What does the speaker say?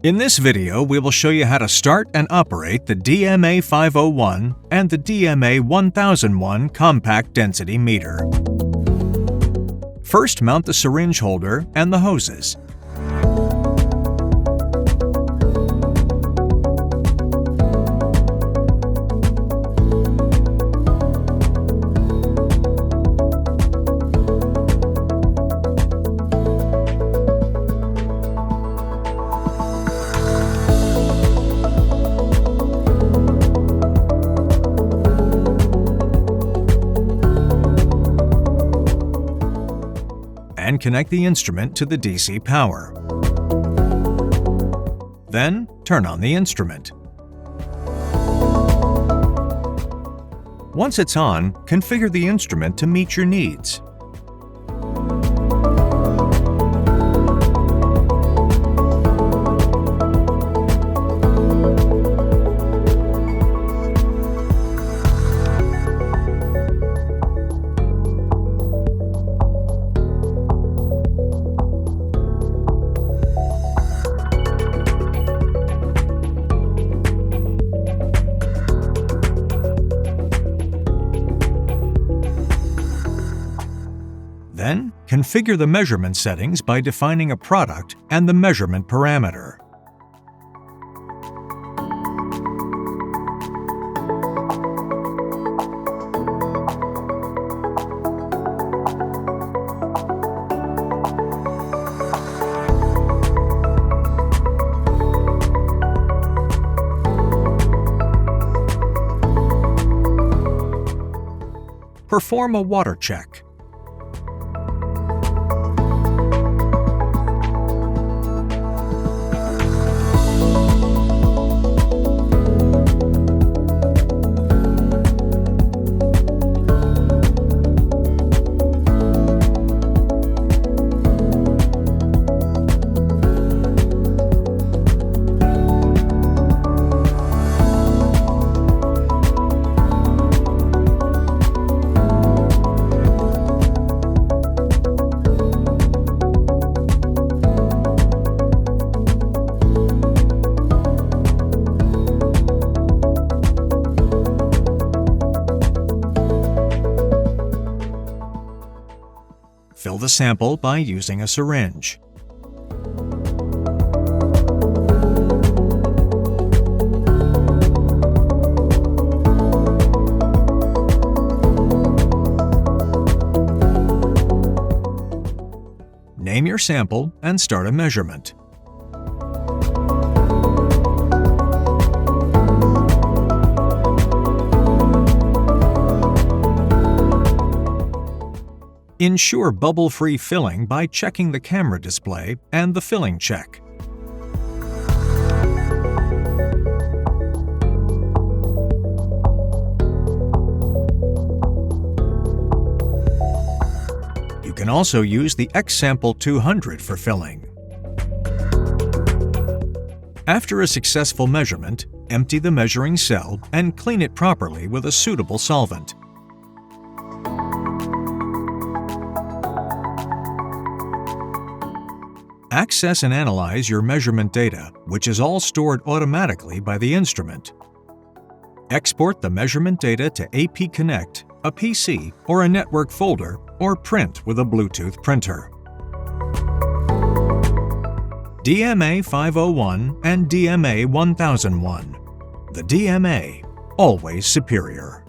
In this video, we will show you how to start and operate the DMA 501 and the DMA 1001 compact density meter. First, mount the syringe holder and the hoses. And connect the instrument to the DC power. Then, turn on the instrument. Once it's on, configure the instrument to meet your needs. Then, configure the measurement settings by defining a product and the measurement parameter. Perform a water check. Fill the sample by using a syringe. Name your sample and start a measurement. Ensure bubble-free filling by checking the camera display and the filling check. You can also use the X-Sample 200 for filling. After a successful measurement, empty the measuring cell and clean it properly with a suitable solvent. Access and analyze your measurement data, which is all stored automatically by the instrument. Export the measurement data to AP Connect, a PC, or a network folder, or print with a Bluetooth printer. DMA 501 and DMA 1001. The DMA, always superior.